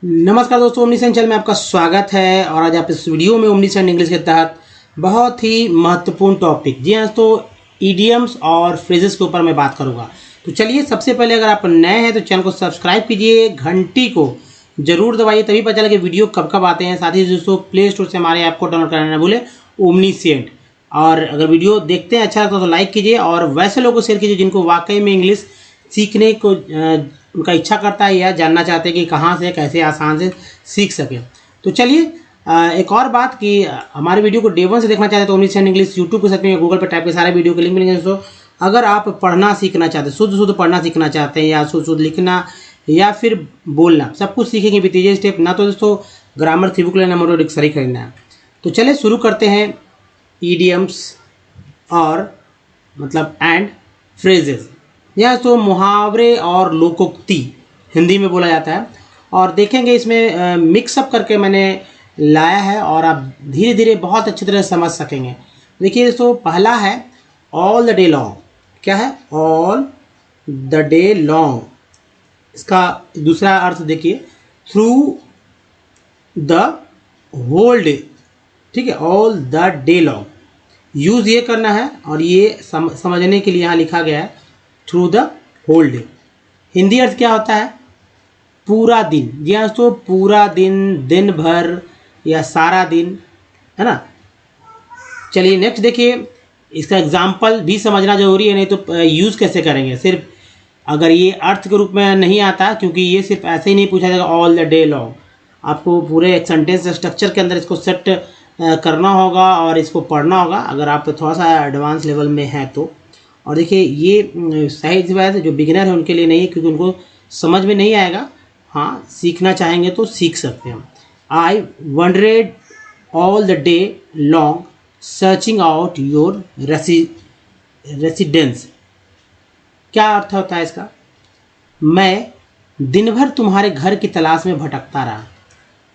नमस्कार दोस्तों, omniscient channel में आपका स्वागत है। और आज आप इस वीडियो में ओमनीसेंट इंग्लिश के तहत बहुत ही महत्वपूर्ण टॉपिक, जी हाँ दोस्तों, ईडियम्स और फ्रेजेस के ऊपर मैं बात करूंगा। तो चलिए, सबसे पहले अगर आप नए हैं तो चैनल को सब्सक्राइब कीजिए, घंटी को जरूर दबाइए, तभी पता चले कि वीडियो कब कब आते हैं। साथ ही दोस्तों, प्ले स्टोर से हमारे ऐप को डाउनलोड करना न भूलें, ओमनीसेंट। और अगर वीडियो देखते हैं अच्छा लगता है तो लाइक कीजिए, और वैसे लोगों को शेयर कीजिए जिनको वाकई में इंग्लिश सीखने को उनका इच्छा करता है या जानना चाहते हैं कि कहाँ से कैसे आसान से सीख सकें। तो चलिए, एक और बात कि हमारे वीडियो को डे 1 से देखना चाहते हैं तो ओमनीसेंट इंग्लिश यूट्यूब पे सर्च में गूगल पे टाइप के सारे वीडियो के लिंक मिलेंगे दोस्तों। अगर आप पढ़ना सीखना चाहते हैं, शुद्ध पढ़ना सीखना चाहते हैं, या शुद्ध लिखना या फिर बोलना, सब कुछ सीखेंगे विद ईजी स्टेप। ना तो दोस्तों ग्रामर थ्री बुक लेना, मोटो डिक्शनरी खरीदना है। तो चलिए शुरू करते हैं ईडियम्स और मतलब एंड फ्रेजेस, यह तो मुहावरे और लोकोक्ति हिंदी में बोला जाता है। और देखेंगे इसमें मिक्सअप करके मैंने लाया है और आप धीरे धीरे बहुत अच्छी तरह समझ सकेंगे। देखिए दोस्तों, पहला है ऑल द डे लॉन्ग। क्या है? All the day long. इसका दूसरा अर्थ देखिए, थ्रू द होल डे। ठीक है, all the day long use ये करना है, और ये समझने के लिए यहाँ लिखा गया है through the whole day. Hindi अर्थ क्या होता है? पूरा दिन। जी हाँ दोस्तों, पूरा दिन, दिन भर या सारा दिन, है ना। चलिए नेक्स्ट देखिए, इसका एग्जाम्पल भी समझना जरूरी है, नहीं तो यूज़ कैसे करेंगे। सिर्फ अगर ये अर्थ के रूप में नहीं आता, क्योंकि ये सिर्फ ऐसे ही नहीं पूछा जाएगा ऑल द डे लॉन्ग। आपको पूरे एक सेंटेंस स्ट्रक्चर के अंदर इसको सेट करना होगा और इसको पढ़ना होगा, अगर आप थोड़ा सा एडवांस लेवल में हैं तो। और देखिए, ये सही सी बात है, जो बिगिनर है उनके लिए नहीं है, क्योंकि उनको समझ में नहीं आएगा। हाँ, सीखना चाहेंगे तो सीख सकते हैं। I wandered all the day long searching out your residence. क्या अर्थ होता है इसका? मैं दिन भर तुम्हारे घर की तलाश में भटकता रहा।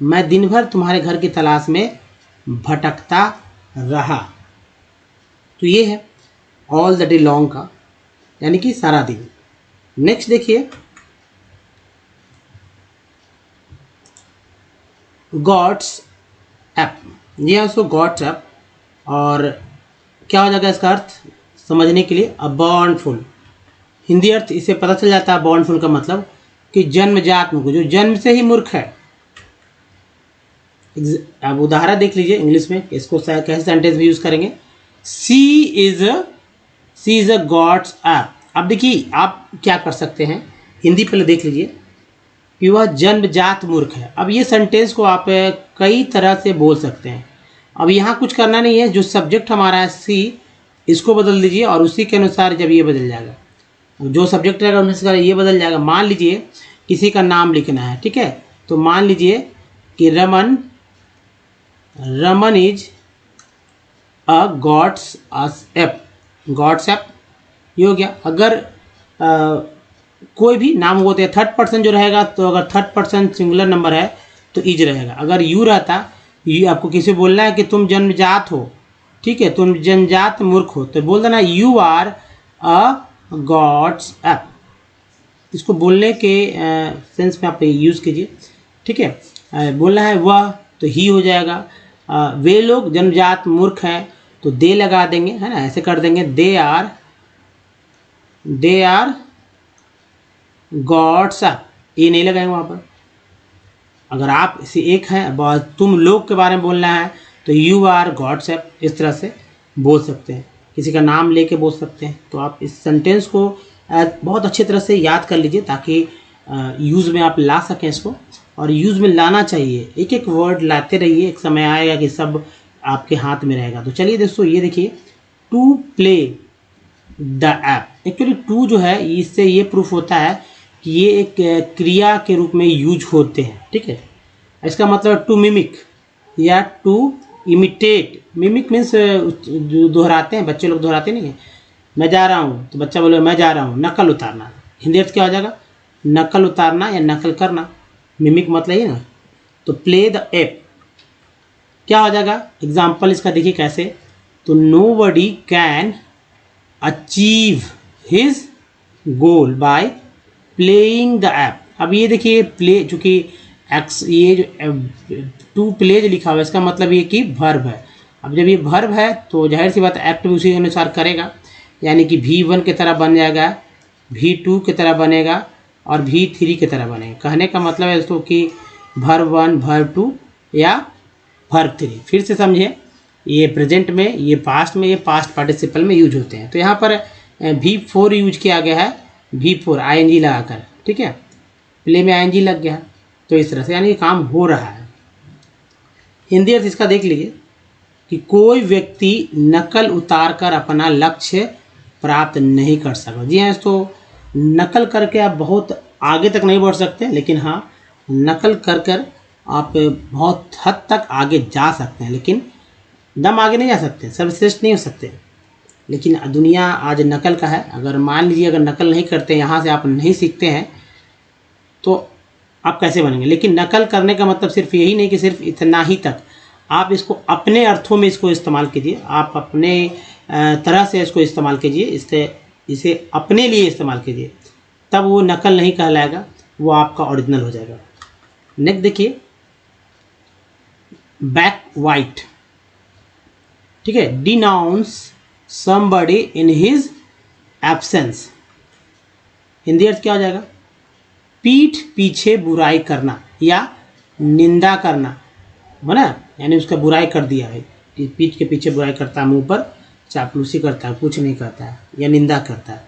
मैं दिन भर तुम्हारे घर की तलाश में भटकता रहा। तो ये है ऑल द डे लॉन्ग का, यानी कि सारा दिन। नेक्स्ट देखिए, गॉड्स ऐप। ये है गॉड्स ऐप। और क्या हो जाएगा इसका अर्थ समझने के लिए? A born fool. हिंदी अर्थ इसे पता चल जाता है बॉर्न फुल का मतलब कि जन्मजात मूर्ख, जो जन्म से ही मूर्ख है। अब उदाहरण देख लीजिए इंग्लिश में, इसको कैसे सेंटेंस भी यूज करेंगे। सी इज अ गॉड्स ऐप। अब देखिए, आप क्या कर सकते हैं, हिंदी पहले देख लीजिए कि वह जन्मजात मूर्ख है। अब ये सेंटेंस को आप कई तरह से बोल सकते हैं। अब यहाँ कुछ करना नहीं है, जो सब्जेक्ट हमारा है सी, इसको बदल दीजिए और उसी के अनुसार जब ये बदल जाएगा, जो सब्जेक्ट रहेगा उनसे ये बदल जाएगा। मान लीजिए किसी का नाम लिखना है, ठीक है, तो मान लीजिए कि Raman is a god's ape. God's ape ये हो गया। अगर कोई भी नाम होते हैं, थर्ड पर्सन जो रहेगा, तो अगर थर्ड पर्सन सिंगुलर नंबर है तो इज रहेगा। अगर यू रहता, ये आपको किसी बोलना है कि तुम जन्मजात हो, ठीक है, तुम जन्मजात मूर्ख हो, तो बोल देना you are a god's ape. इसको बोलने के सेंस में आप यूज़ कीजिए, ठीक है। बोलना है वह, तो ही हो जाएगा। वे लोग जन्मजात मूर्ख हैं, तो दे लगा देंगे, है ना, ऐसे कर देंगे, दे आर गॉड्स ऐप। ये नहीं लगाएंगे वहाँ पर। अगर आप इसे एक हैं, तुम लोग के बारे में बोलना है, तो यू आर गॉड्स ऐप, इस तरह से बोल सकते हैं। किसी का नाम लेके बोल सकते हैं। तो आप इस सेंटेंस को बहुत अच्छी तरह से याद कर लीजिए, ताकि यूज़ में आप ला सकें इसको। और यूज़ में लाना चाहिए, एक एक वर्ड लाते रहिए, एक समय आएगा कि सब आपके हाथ में रहेगा। तो चलिए दोस्तों, ये देखिए, to play the ape. Actually to जो है, इससे ये प्रूफ होता है कि ये एक क्रिया के रूप में यूज होते हैं, ठीक है। इसका मतलब टू मिमिक या टू इमिटेट। मिमिक मीन्स दोहराते हैं, बच्चे लोग दोहराते नहीं हैं। मैं जा रहा हूँ तो बच्चा बोले मैं जा रहा हूँ, नकल उतारना। हिंदी अर्थ क्या हो जाएगा? नकल उतारना या नकल करना। मिमिक मतलब ये ना। तो प्ले द ऐप क्या हो जाएगा? एग्जाम्पल इसका देखिए कैसे। तो nobody can achieve his goal by playing the app. अब ये देखिए, प्ले, चूँकि एक्स, ये जो टू प्लेज लिखा हुआ है इसका मतलब ये कि वर्ब है। अब जब ये वर्ब है तो जाहिर सी बात एक्ट भी उसी अनुसार करेगा, यानी कि V1 की तरह बन जाएगा, V2 की तरह बनेगा और V3 की तरह बनेगा। कहने का मतलब है दोस्तों कि वर्ब 1, वर्ब 2 या वर्ब 3। फिर से समझिए, ये प्रेजेंट में, ये पास्ट में, ये पास्ट पार्टिसिपल में यूज होते हैं। तो यहाँ पर V4 यूज किया गया है, V4 ING लगाकर, ठीक है, प्ले में ING लग गया, तो इस तरह से यानी काम हो रहा है। हिंदी अर्थ इसका देख लीजिए कि कोई व्यक्ति नकल उतार कर अपना लक्ष्य प्राप्त नहीं कर सकता। जी हाँ, तो नकल करके आप बहुत आगे तक नहीं बढ़ सकते, लेकिन हाँ नकल कर कर आप बहुत हद तक आगे जा सकते हैं, लेकिन दम आगे नहीं जा सकते, सर्वश्रेष्ठ नहीं हो सकते। लेकिन दुनिया आज नकल का है। अगर मान लीजिए अगर नकल नहीं करते, यहाँ से आप नहीं सीखते हैं, तो आप कैसे बनेंगे। लेकिन नकल करने का मतलब सिर्फ यही नहीं कि सिर्फ इतना ही तक, आप इसको अपने अर्थों में इसको इस्तेमाल कीजिए, आप अपने तरह से इसको इस्तेमाल कीजिए, इसे अपने लिए इस्तेमाल कीजिए, तब वो नकल नहीं कहलाएगा, वो आपका ओरिजिनल हो जाएगा। नेक्स्ट देखिए, बैक वाइट, ठीक है, denounce somebody in his absence. Hindi अर्थ क्या हो जाएगा? पीठ पीछे बुराई करना या निंदा करना, है ना, यानी उसका बुराई कर दिया है, पीठ के पीछे बुराई करता है, मुंह पर चापलूसी करता है, कुछ नहीं करता है या निंदा करता है।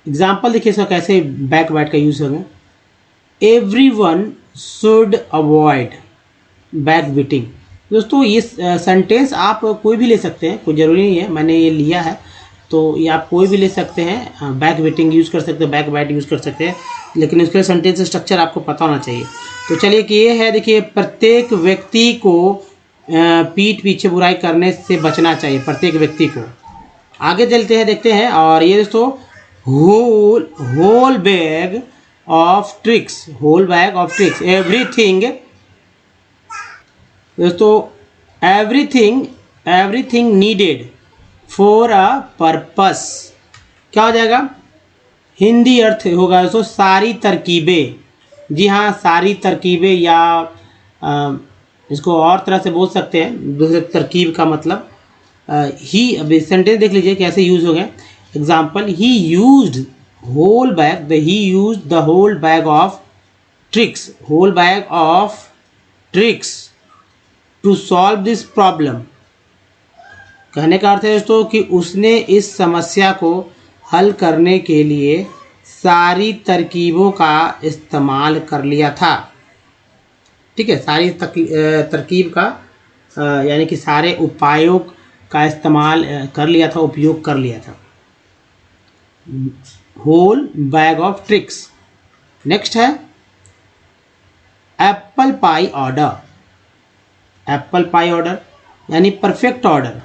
एग्जाम्पल देखिए इसका कैसे बैक वाइट का यूज होगा। Everyone should avoid back beating. दोस्तों ये सेंटेंस आप कोई भी ले सकते हैं, कोई ज़रूरी नहीं है, मैंने ये लिया है तो ये आप कोई भी ले सकते हैं। बैक बीटिंग यूज़ कर सकते हैं, बैक बाइट यूज़ कर सकते हैं, लेकिन उसके सेंटेंस स्ट्रक्चर आपको पता होना चाहिए। तो चलिए कि ये है, देखिए, प्रत्येक व्यक्ति को पीठ पीछे बुराई करने से बचना चाहिए, प्रत्येक व्यक्ति को। आगे चलते हैं, देखते हैं। और ये दोस्तों whole bag of tricks, whole bag of tricks, everything, दोस्तों everything needed for a purpose, क्या हो जाएगा? हिंदी अर्थ होगा दोस्तों सारी तरकीबें। जी हाँ, सारी तरकीबें, या इसको और तरह से बोल सकते हैं, दूसरे तरकीब का मतलब ही। अब सेंटेंस देख लीजिए कैसे यूज हो गए। Example, he used whole bag of tricks to solve this problem. कहने का अर्थ है दोस्तों कि उसने इस समस्या को हल करने के लिए सारी तरकीबों का इस्तेमाल कर लिया था। ठीक है, सारी तरकीब का यानी कि सारे उपायों का इस्तेमाल कर लिया था, उपयोग कर लिया था। Whole bag of tricks. Next है apple pie order. Apple pie order यानी परफेक्ट ऑर्डर।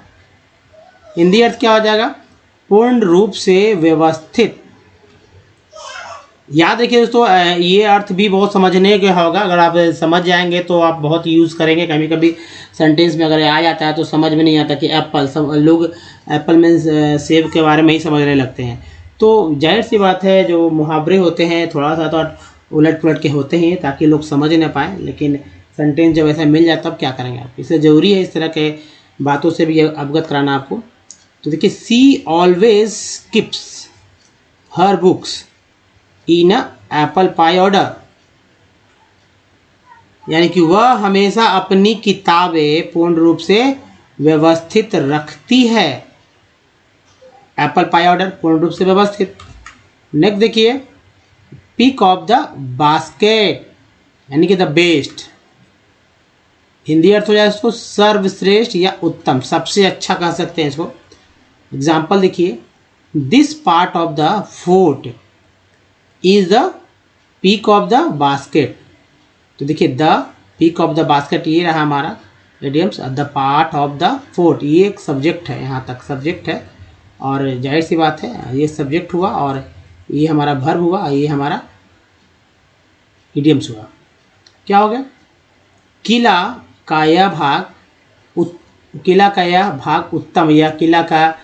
हिंदी अर्थ क्या हो जाएगा? पूर्ण रूप से व्यवस्थित। याद रखिए दोस्तों, ये अर्थ भी बहुत समझने के होगा। अगर आप समझ जाएंगे तो आप बहुत यूज़ करेंगे। कभी कभी सेंटेंस में अगर आ जाता है तो समझ में नहीं आता कि एप्पल, लोग एप्पल में सेब के बारे में ही समझने लगते हैं। तो जाहिर सी बात है, जो मुहावरे होते हैं थोड़ा सा तो उलट पुलट के होते हैं ताकि लोग समझ ना पाएँ, लेकिन सेंटेंस जब ऐसा मिल जाता तब क्या करेंगे आप। इसलिए ज़रूरी है इस तरह के बातों से भी अवगत कराना आपको। तो देखिए, she always keeps her books in apple pie order, यानी कि वह हमेशा अपनी किताबें पूर्ण रूप से व्यवस्थित रखती है। एप्पल पाई ऑर्डर, पूर्ण रूप से व्यवस्थित। नेक्स्ट देखिए, पिक ऑफ द बास्केट यानी कि द बेस्ट। हिंदी अर्थ हो जाए इसको सर्वश्रेष्ठ या उत्तम, सबसे अच्छा कह सकते हैं इसको। एग्जाम्पल देखिए, this part of the fort is the peak of the basket. तो देखिए, the peak of the basket ये रहा हमारा idioms. The part of the fort ये एक सब्जेक्ट है, यहाँ तक सब्जेक्ट है, और जाहिर सी बात है ये सब्जेक्ट हुआ और ये हमारा वर्ब हुआ, ये हमारा इडियम्स हुआ। क्या हो गया? किला का यह भाग उत्तम, या किला का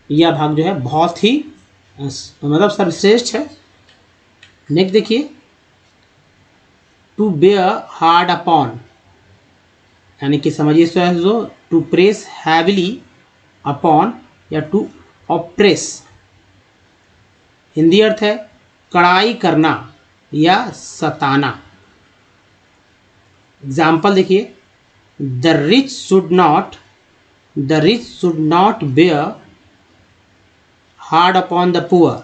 यह भाग जो है बहुत ही मतलब सर्वश्रेष्ठ है। नेक्स्ट देखिए, टू बेयर हार्ड अपॉन, यानी कि समझिए जो टू प्रेस हैविली अपॉन या टू ऑप्रेस। हिंदी अर्थ है कड़ाई करना या सताना। एग्जाम्पल देखिए, the rich should not bear hard upon the poor.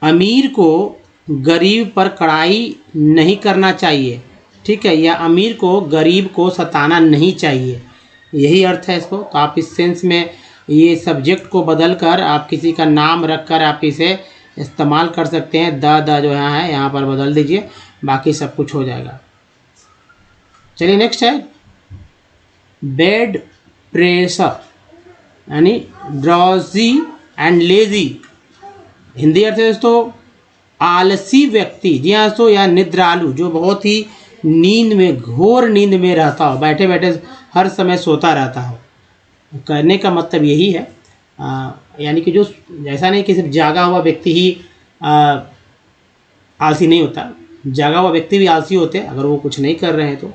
अमीर को गरीब पर कड़ाई नहीं करना चाहिए, ठीक है, या अमीर को गरीब को सताना नहीं चाहिए, यही अर्थ है इसको। तो आप इस सेंस में ये सब्जेक्ट को बदल कर आप किसी का नाम रख कर आप इसे इस्तेमाल कर सकते हैं। द जो यहाँ है यहाँ पर बदल दीजिए, बाकी सब कुछ हो जाएगा। चलिए नेक्स्ट है बेड प्रेशर, यानी ड्रॉजी एंड लेजी। हिंदी अर्थ है दोस्तों आलसी व्यक्ति, जी हाँ दोस्तों, या निद्रालु, जो बहुत ही नींद में, घोर नींद में रहता हो, बैठे बैठे हर समय सोता रहता हो। कहने का मतलब यही है, यानी कि जो ऐसा नहीं कि सिर्फ जागा हुआ व्यक्ति ही आलसी नहीं होता, जागा हुआ व्यक्ति भी आलसी होते हैं अगर वो कुछ नहीं कर रहे हैं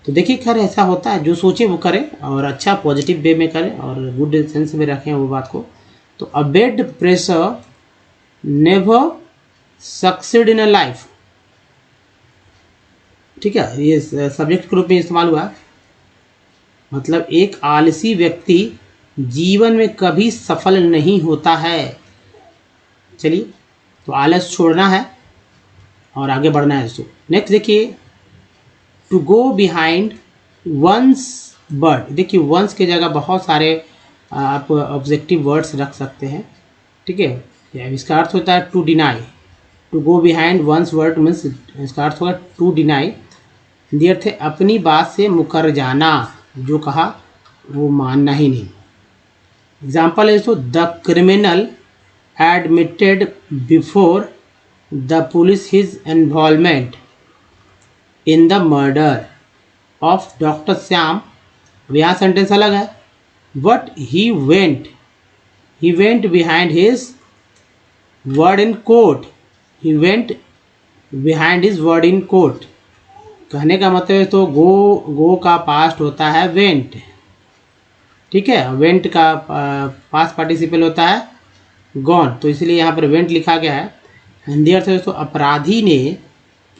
तो देखिए खैर ऐसा होता है। जो सोचे वो करें और अच्छा पॉजिटिव वे में करें और गुड सेंस में रखें वो बात को। तो a bad pressure never succeed in a life, ठीक है, ये सब्जेक्ट के रूप में इस्तेमाल हुआ। मतलब एक आलसी व्यक्ति जीवन में कभी सफल नहीं होता है। चलिए, तो आलस छोड़ना है और आगे बढ़ना है दोस्तों। नेक्स्ट देखिए, to go behind one's word. देखिए वंस की जगह बहुत सारे आप ऑब्जेक्टिव वर्ड्स रख सकते हैं, ठीक है। इसका अर्थ होता है to deny. To go behind one's word means इसका अर्थ होगा टू डिनाई। हिंदी अर्थ है अपनी बात से मुकर जाना, जो कहा वो मानना ही नहीं। एग्जाम्पल है तो the criminal admitted before the police his involvement in the murder of doctor Shyam. यहाँ सेंटेंस अलग है, but he went behind his word in court. He went behind his word in court. कहने का मतलब है तो गो का पास्ट होता है वेंट, ठीक है, वेंट का पास्ट पार्टिसिपल होता है गॉन, तो इसलिए यहाँ पर वेंट लिखा गया है। हिंदी अर्थ है तो अपराधी ने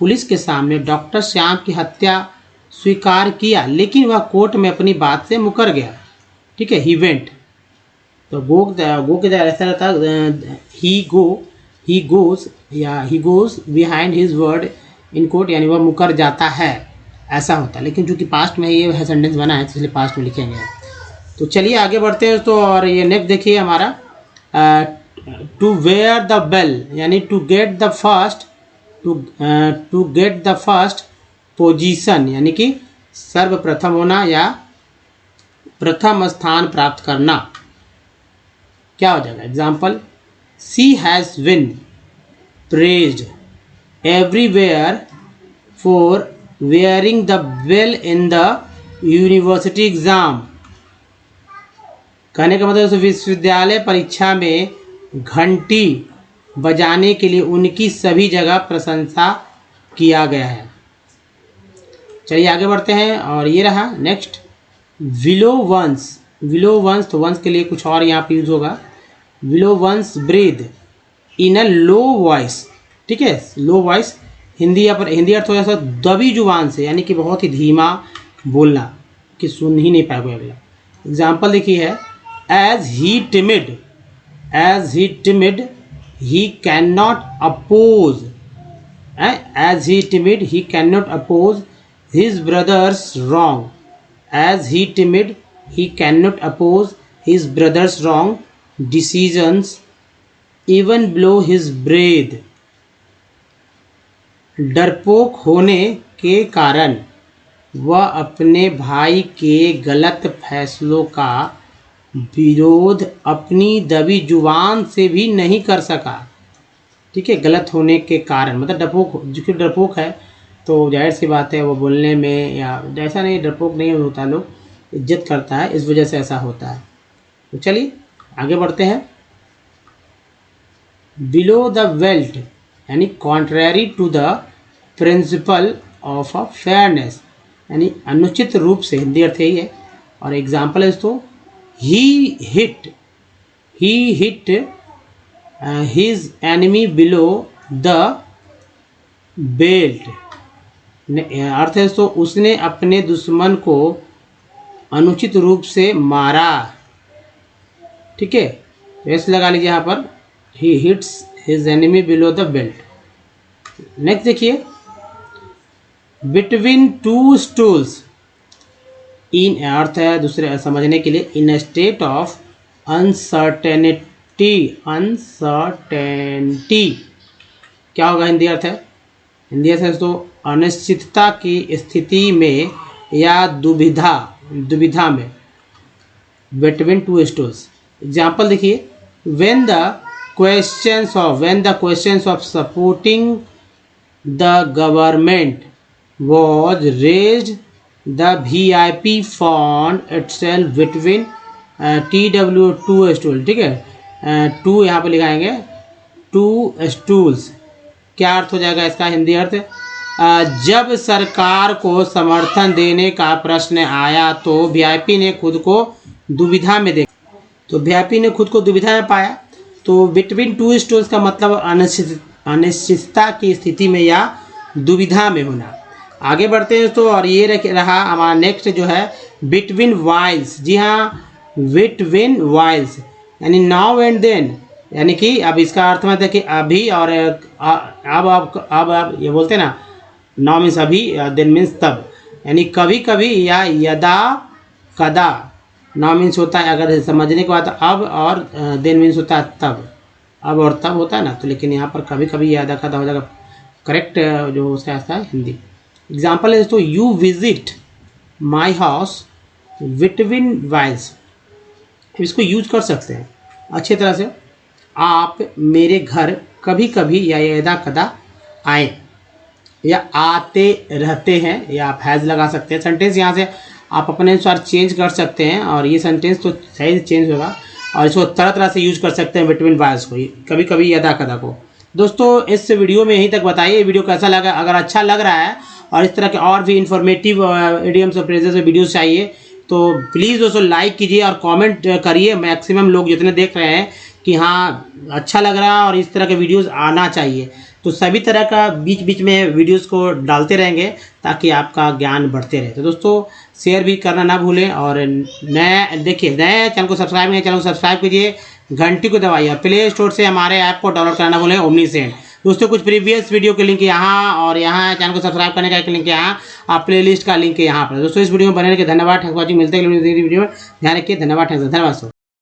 पुलिस के सामने डॉक्टर श्याम की हत्या स्वीकार किया, लेकिन वह कोर्ट में अपनी बात से मुकर गया, ठीक है, ही वेंट। तो गो के जगह ऐसा रहता है he goes behind his word in court, यानी वह मुकर जाता है, ऐसा होता है। लेकिन चूंकि पास्ट में ये सेंटेंस बना है इसलिए पास्ट में लिखेंगे। तो चलिए आगे बढ़ते हैं तो, और ये नेक्स्ट देखिए हमारा टू वेयर द बेल, यानी to get the first position, यानी कि सर्वप्रथम होना या प्रथम स्थान प्राप्त करना। क्या हो जाएगा? Example, she has been praised everywhere for wearing the bell in the university exam। कहने का मतलब विश्वविद्यालय परीक्षा में घंटी बजाने के लिए उनकी सभी जगह प्रशंसा किया गया है। चलिए आगे बढ़ते हैं, और ये रहा नेक्स्ट विलो वंस। तो वंस के लिए कुछ और यहाँ पे यूज होगा। Below one's breath in a low voice, ठीक है, लो वॉइस। हिंदी अर्थ हो जाता है दबी जुबान से, यानी कि बहुत ही धीमा बोलना कि सुन ही नहीं पाएगा अगला। एग्जाम्पल देखिए है as he timid he can not oppose, as he timid he can not oppose his brother's wrong. As he timid he can not oppose his brother's wrong decisions even below his breath. डरपोक होने के कारण वह अपने भाई के गलत फैसलों का विरोध अपनी दबी जुबान से भी नहीं कर सका, ठीक है। गलत होने के कारण मतलब जो डरपोक है तो जाहिर सी बात है वो बोलने में या ऐसा नहीं, डरपोक नहीं होता, लोग इज्जत करता है, इस वजह से ऐसा होता है। तो चलिए आगे बढ़ते हैं। बिलो द बेल्ट, यानी contrary to the principle of a fairness, यानी अनुचित रूप से, हिंदी अर्थ यही है। और एग्जाम्पल है तो he hit his enemy below the belt, अर्थ है तो उसने अपने दुश्मन को अनुचित रूप से मारा। ठीक है, तो ऐसे लगा लीजिए यहाँ पर, he hits his enemy below the belt. Next देखिए, बिटवीन टू स्टूल्स, इन अर्थ है दूसरे समझने के लिए, इन अ स्टेट ऑफ अनसर्टेनिटी, क्या होगा हिंदी अर्थ है? हिंदी अर्थ है तो अनिश्चितता की स्थिति में या दुविधा में, बिटवीन टू स्टूल्स। एग्जाम्पल देखिए, when the questions of supporting the government was raised, the VIP found itself between TW2 stool। ठीक है, टू यहाँ पे लिखाएंगे, टू स्टूल्स। क्या अर्थ हो जाएगा इसका हिंदी अर्थ? जब सरकार को समर्थन देने का प्रश्न आया तो वीआईपी ने खुद को दुविधा में देखा, तो वीआईपी ने खुद को दुविधा में पाया। तो बिटवीन टू स्टूल्स का मतलब अनिश्चितता की स्थिति में या दुविधा में होना। आगे बढ़ते हैं तो, और ये रहा हमारा नेक्स्ट जो है, बिटवीन वाइल्स। जी हाँ, बिटवीन वाइल्स यानी नाउ एंड देन, यानी कि अब इसका अर्थ मतलब कि अभी और अब ये बोलते हैं ना, नाउ मीन्स अभी, देन मीन्स तब, यानी कभी कभी या यदा कदा। नाउ मीन्स होता है अगर समझने के बाद अब, और देन मीन्स होता है तब, अब और तब होता है ना, तो लेकिन यहाँ पर कभी कभी यदा कदा हो जाएगा। करेक्ट जो उसका आता है हिंदी। एग्जाम्पल है तो, you visit my house between whiles. इसको यूज कर सकते हैं अच्छी तरह से, आप मेरे घर कभी कभी या यदा कदा आए, या आते रहते हैं, या आप हैज़ लगा सकते हैं। सेंटेंस यहाँ से आप अपने अनुसार चेंज कर सकते हैं, और ये सेंटेंस तो सही चेंज होगा, और इसको तरह तरह से यूज कर सकते हैं बिटवीन वाइल्स को, कभी कभी यदा कदा को। दोस्तों इस वीडियो में यहीं तक बताइए वीडियो कैसा लगा। अगर अच्छा लग रहा है और इस तरह के और भी इन्फॉर्मेटिव इडियम्स और फ्रेजेस में वीडियोस चाहिए तो प्लीज़ दोस्तों लाइक कीजिए और कमेंट करिए। मैक्सिमम लोग जितने देख रहे हैं कि हाँ अच्छा लग रहा है और इस तरह के वीडियोस आना चाहिए, तो सभी तरह का बीच बीच में वीडियोस को डालते रहेंगे ताकि आपका ज्ञान बढ़ते रहे। तो दोस्तों शेयर भी करना ना भूलें, और नए चैनल को सब्सक्राइब कीजिए, घंटी को दबाइए, और प्ले स्टोर से हमारे ऐप को डाउनलोड करना भूलें, ओमनीसेंट। दोस्तों कुछ प्रीवियस वीडियो के लिंक यहाँ, और यहाँ चैनल को सब्सक्राइब करने का एक लिंक यहाँ, आप प्लेलिस्ट का लिंक यहाँ पर। दोस्तों इस वीडियो में बने रहिए, धन्यवाद, थैंक्स फॉर वॉचिंग। मिलते हैं वीडियो में, ध्यान रखिए, धन्यवाद, थैंक्स, धन्यवाद।